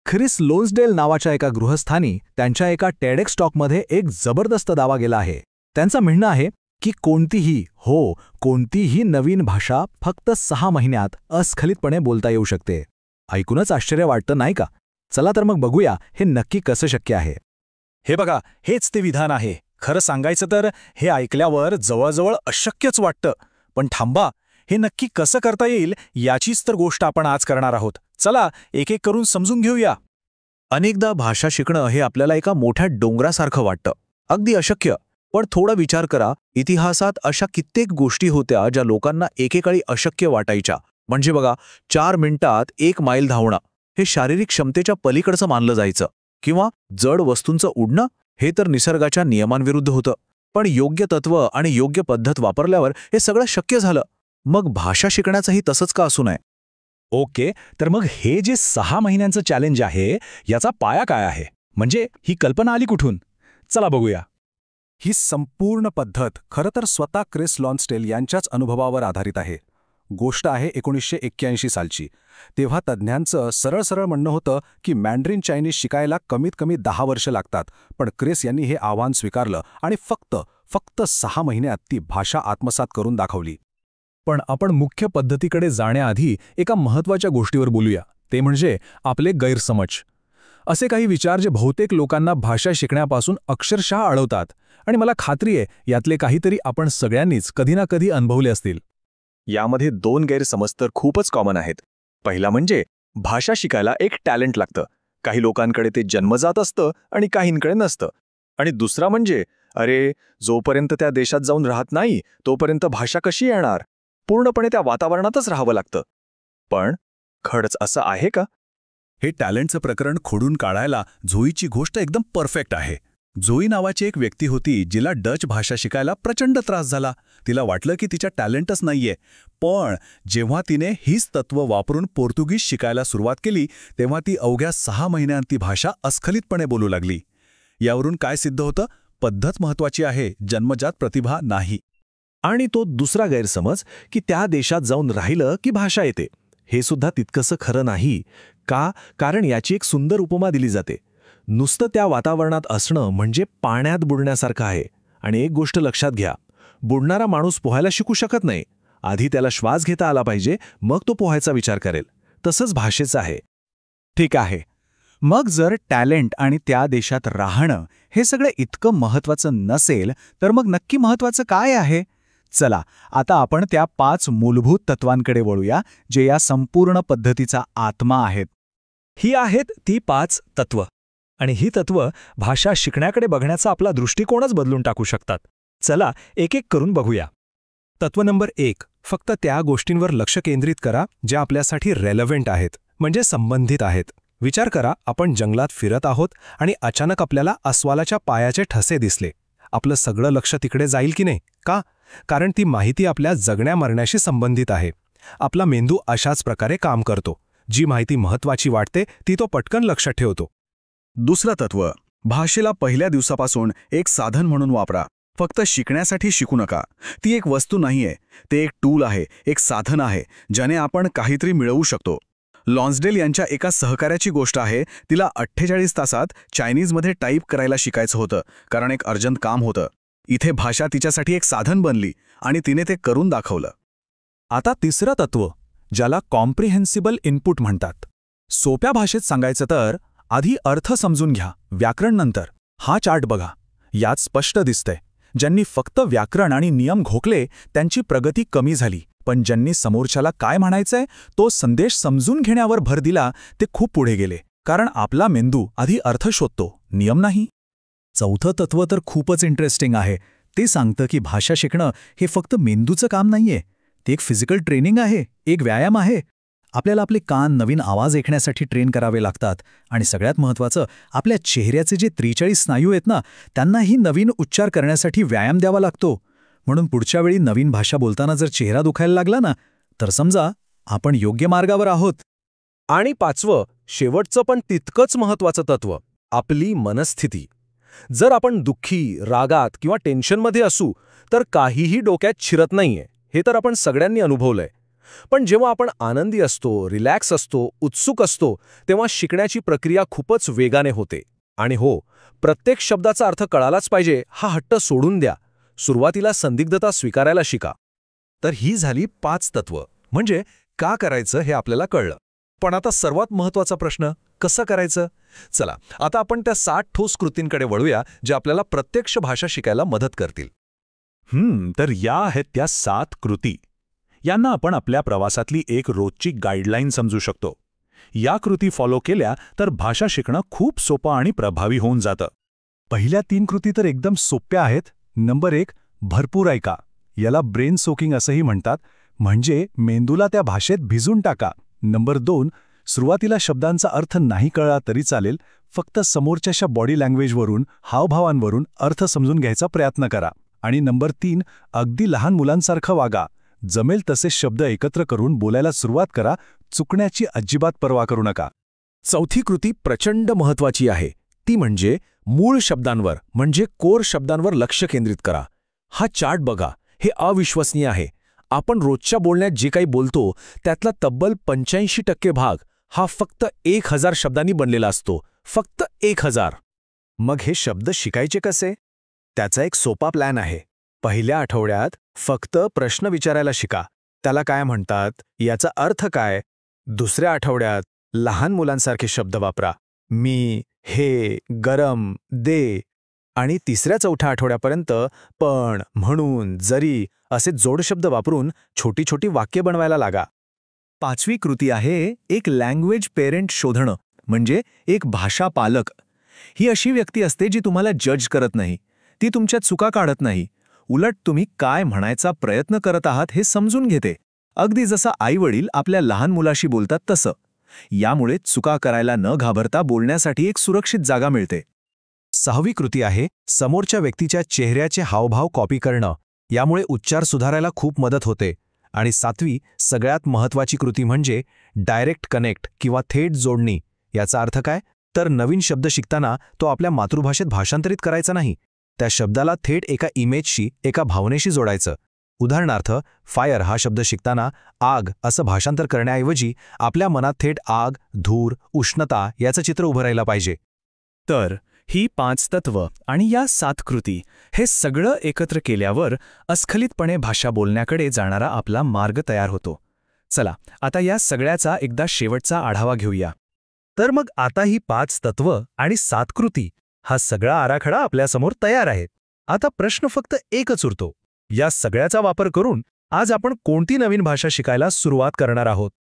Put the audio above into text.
Chris लोन्सडेल नावाच्या एका गृहस्थानी त्यांच्या एका टेडेक्स टॉकमध्ये एक जबरदस्त दावा केला आहे. त्यांचं म्हणणं आहे की कोणतीही नवीन भाषा फक्त 6 महिन्यात अस्खलितपणे बोलता येऊ शकते. ऐकूनच आश्चर्य वाटतं नाही का? चला तर मग बघूया हे नक्की कसं शक्य आहे. हे बघा, हेच ते विधान आहे. खरं सांगायचं तर हे ऐकल्यावर जवळजवळ अशक्यच वाटतं. पण थांबा, हे नक्की कसं करता येईल याचीच तर गोष्ट आपण आज करणार आहोत. चला एक एक करून समजून घेऊया. अनेकदा भाषा शिकणं हे आपल्याला एका मोठ्या डोंगरासारखं वाटतं, अगदी अशक्य. पण थोडा विचार करा, इतिहासात अशा कित्येक गोष्टी होत्या ज्या लोकांना एकेकाळी अशक्य वाटायच्या. म्हणजे बघा, 4 मिनिटात 1 मैल धावणं हे शारीरिक क्षमतेच्या पलीकडचं मानलं जायचं. किंवा जड वस्तूंचं उडणं हे तर निसर्गाच्या नियमांविरुद्ध होतं. पण योग्य तत्व आणि योग्य पद्धत वापरल्यावर हे सगळं शक्य झालं. मग भाषा शिकण्याचंही तसंच का असू नये? ओके, तर मग हे जे 6 महिन्यांचं चॅलेंज आहे याचा पाया काय आहे? म्हणजे ही कल्पना आली कुठून? चला बघूया. ही संपूर्ण पद्धत खरं तर स्वतः ख्रिस लॉन्सडेल यांच्याच अनुभवावर आधारित आहे. गोष्ट आहे 1981 सालची. तेव्हा तज्ज्ञांचं सरळ म्हणणं होतं की मॅन्ड्रिन चायनीज शिकायला कमीत कमी 10 वर्ष लागतात. पण ख्रिस यांनी हे आव्हान स्वीकारलं आणि फक्त 6 महिन्यात ती भाषा आत्मसात करून दाखवली. पण आपण मुख्य पद्धतीकडे जाण्याआधी एका महत्त्वाच्या गोष्टीवर बोलूया. ते म्हणजे आपले गैरसमज. असे काही विचार जे बहुतेक लोकांना भाषा शिकण्यापासून अक्षरशः अडवतात. आणि मला खात्री आहे यातले काहीतरी आपण सगळ्यांनीच कधी ना कधी अनुभवले असतील. यामध्ये 2 गैरसमज तर खूपच कॉमन आहेत. पहिला म्हणजे भाषा शिकायला एक टॅलेंट लागतं. काही लोकांकडे ते जन्मजात असतं आणि काहींकडे नसतं. आणि दुसरा म्हणजे अरे, जोपर्यंत त्या देशात जाऊन राहत नाही तोपर्यंत भाषा कशी येणार? पूर्णपणे त्या वातावरणातच राहावं लागतं. पण खरंच असं आहे का? हे टॅलेंटचं प्रकरण खोडून काढायला झोईची गोष्ट एकदम परफेक्ट आहे. झोई नावाची एक व्यक्ती होती जिला डच भाषा शिकायला प्रचंड त्रास झाला. तिला वाटलं की तिच्या टॅलेंटच नाहीये. पण जेव्हा तिने हीच तत्त्व वापरून पोर्तुगीज शिकायला सुरुवात केली तेव्हा ती अवघ्या 6 महिन्यांत ती भाषा अस्खलितपणे बोलू लागली. यावरून काय सिद्ध होतं? पद्धत महत्त्वाची आहे, जन्मजात प्रतिभा नाही. आणि तो दुसरा गैरसमज की त्या देशात जाऊन राहिलं की भाषा येते, हे सुद्धा तितकंसं खरं नाही. का? कारण याची एक सुंदर उपमा दिली जाते. नुसतं त्या वातावरणात असणं म्हणजे पाण्यात बुडण्यासारखं आहे. आणि एक गोष्ट लक्षात घ्या, बुडणारा माणूस पोहायला शिकू शकत नाही. आधी त्याला श्वास घेता आला पाहिजे, मग तो पोहायचा विचार करेल. तसंच भाषेचं आहे. ठीक आहे, मग जर टॅलेंट आणि त्या देशात राहणं हे सगळं इतकं महत्त्वाचं नसेल तर मग नक्की महत्त्वाचं काय आहे? चला आता आपण त्या 5 मूलभूत तत्वांकडे वळूया जे या संपूर्ण पद्धतीचा आत्मा आहेत. ही आहेत ती 5 तत्व. आणि ही तत्व भाषा शिकण्याकडे बघण्याचा आपला दृष्टिकोनच बदलून टाकू शकतात. चला एक एक करून बघूया. तत्व नंबर 1, फक्त त्या गोष्टींवर लक्ष केंद्रित करा ज्या आपल्यासाठी रेलेव्हंट आहेत, म्हणजे संबंधित आहेत. विचार करा, आपण जंगलात फिरत आहोत आणि अचानक आपल्याला अस्वलाच्या पायाचे ठसे दिसले. आपलं सगळं लक्ष तिकडे जाईल की नाही? का? कारण ती माहिती आपल्या जगण्या मरण्याशी संबंधित आहे. आपला मेंदू अशाच प्रकारे काम करतो. जी माहिती महत्त्वाची वाटते ती तो पटकन लक्षात ठेवतो. दुसरं तत्व, भाषेला पहिल्या दिवसापासून एक साधन म्हणून वापरा. फक्त शिकण्यासाठी शिकू नका. ती एक वस्तू नाहीये, ते एक टूल आहे, एक साधन आहे ज्याने आपण काहीतरी मिळवू शकतो. लॉन्सडेल यांच्या एका सहकार्याची गोष्ट आहे. तिला 48 तासात चायनीजमध्ये टाईप करायला शिकायचं होतं कारण एक अर्जंट काम होतं. इथे भाषा तिच्यासाठी एक साधन बनली आणि तिने ते करून दाखवलं. आता तिसरं तत्व, ज्याला कॉम्प्रिहेन्सिबल इनपुट म्हणतात. सोप्या भाषेत सांगायचं तर आधी अर्थ समजून घ्या, व्याकरण नंतर. हा चार्ट बघा, यात स्पष्ट दिसतंय. ज्यांनी फक्त व्याकरण आणि नियम घोकले त्यांची प्रगती कमी झाली. पण ज्यांनी समोरच्याला काय म्हणायचंय तो संदेश समजून घेण्यावर भर दिला ते खूप पुढे गेले. कारण आपला मेंदू आधी अर्थ शोधतो, नियम नाही. चौथं तत्व तर खूपच इंटरेस्टिंग आहे. ते सांगतं की भाषा शिकणं हे फक्त मेंदूचं काम नाहीये, ते एक फिजिकल ट्रेनिंग आहे, एक व्यायाम आहे. आपल्याला आपले कान नवीन आवाज ऐकण्यासाठी ट्रेन करावे लागतात. आणि सगळ्यात महत्त्वाचं, आपल्या चेहऱ्याचे जे 43 स्नायू आहेत ना, त्यांनाही नवीन उच्चार करण्यासाठी व्यायाम द्यावा लागतो. म्हणून पुढच्या वेळी नवीन भाषा बोलताना जर चेहरा दुखायला लागला ना, तर समजा आपण योग्य मार्गावर आहोत. आणि 5वं, शेवटचं पण तितकंच महत्त्वाचं तत्व, आपली मनस्थिती. जर आपण दुःखी, रागात किंवा टेन्शनमध्ये असू तर काहीही डोक्यात शिरत नाहीये. हे तर आपण सगळ्यांनी अनुभवलंय. पण जेव्हा आपण आनंदी असतो, रिलॅक्स असतो, उत्सुक असतो, तेव्हा शिकण्याची प्रक्रिया खूपच वेगाने होते. आणि हो, प्रत्येक शब्दाचा अर्थ कळालाच पाहिजे हा हट्ट सोडून द्या. सुरुवातीला संदिग्धता स्वीकारायला शिका. तर ही झाली 5 तत्व. म्हणजे का करायचं हे आपल्याला कळलं. पण आता सर्वात महत्त्वाचा प्रश्न, कसं करायचं? चला, आता आपण त्या 60 ठोस कृतींकडे वळूया, जे आपल्याला प्रत्यक्ष भाषा शिकायला मदत करतील. तर या आहेत त्या 7 कृती. यांना आपण आपल्या प्रवासातली एक रोजची गाईडलाईन समजू शकतो. या कृती फॉलो केल्या तर भाषा शिकणं खूप सोपं आणि प्रभावी होऊन जातं. पहिल्या 3 कृती तर एकदम सोप्या आहेत. नंबर 1, भरपूर ऐका. याला ब्रेन सोकिंग असंही म्हणतात, म्हणजे मेंदूला त्या भाषेत भिजून टाका. नंबर 2, सुरुवातीला शब्दांचा अर्थ नाही कळला तरी चालेल, फक्त समोरच्याच्या बॉडी लँग्वेजवरून, हावभावांवरून अर्थ समजून घ्यायचा प्रयत्न करा. आणि नंबर 3, अगदी लहान मुलांसारखं वागा. जमेल तसे शब्द एकत्र करून बोलायला सुरुवात करा, चुकण्याची अजिबात पर्वा करू नका. चौथी कृती प्रचंड महत्वाची आहे. ती म्हणजे मूळ शब्दांवर, म्हणजे कोर शब्दांवर लक्ष केंद्रित करा. हा चार्ट बघा, हे अविश्वसनीय आहे. आपण रोजच्या बोलण्यात जे काही बोलतो त्यातला तब्बल 85% भाग हा फक्त 1000 शब्दांनी बनलेला असतो. फक्त 1000. मग हे शब्द शिकायचे कसे? त्याचा एक सोपा प्लॅन आहे. पहिल्या आठवड्यात फक्त प्रश्न विचारायला शिका. त्याला काय म्हणतात? याचा अर्थ काय? दुसऱ्या आठवड्यात लहान मुलांसारखे शब्द वापरा. मी, हे, गरम, दे. आणि तिसऱ्या-चौथ्या आठवड्यापर्यंत पण, म्हणून, जरी असे जोडशब्द वापरून छोटी छोटी वाक्य बनवायला लागा. 5वी कृती आहे एक लँग्वेज पेरेंट शोधणं, म्हणजे एक भाषा पालक. ही अशी व्यक्ती असते जी तुम्हाला जज करत नाही. ती तुमच्या चुका काढत नाही. उलट तुम्ही काय म्हणायचा प्रयत्न करत आहात हे समजून घेते. अगदी जसं आई-वडील आपल्या लहान मुलाशी बोलतात तसं. यामुळे चुका करायला न घाबरता बोलण्यासाठी एक सुरक्षित जागा मिळते. 6वी कृती आहे समोरच्या व्यक्तीच्या चेहऱ्याचे हावभाव कॉपी करणं. यामुळे उच्चार सुधारायला खूप मदत होते. आणि 7वी सगळ्यात महत्त्वाची कृती म्हणजे डायरेक्ट कनेक्ट किंवा थेट जोडणी. याचा अर्थ काय? तर नवीन शब्द शिकताना तो आपल्या मातृभाषेत भाषांतरित करायचा नाही. त्या शब्दाला थेट एका इमेजशी, एका भावनेशी जोडायचं. उदाहरणार्थ, फायर हा शब्द शिकताना आग असं भाषांतर करण्याऐवजी आपल्या मनात थेट आग, धूर, उष्णता याचं चित्र उभं राहिलं पाहिजे. तर ही 5 तत्व आणि या 7 कृती हे सगळं एकत्र केल्यावर अस्खलितपणे भाषा बोलण्याकडे जाणारा आपला मार्ग तयार होतो. चला, आता या सगळ्याचा एकदा शेवटचा आढावा घेऊया. तर मग आता ही 5 तत्व आणि 7 कृती हा सगळा आराखडा आपल्यासमोर तयार आहे. आता प्रश्न फक्त एकच उरतो. या सगळ्याचा वापर करून आज आपण कोणती नवीन भाषा शिकायला सुरुवात करणार आहोत?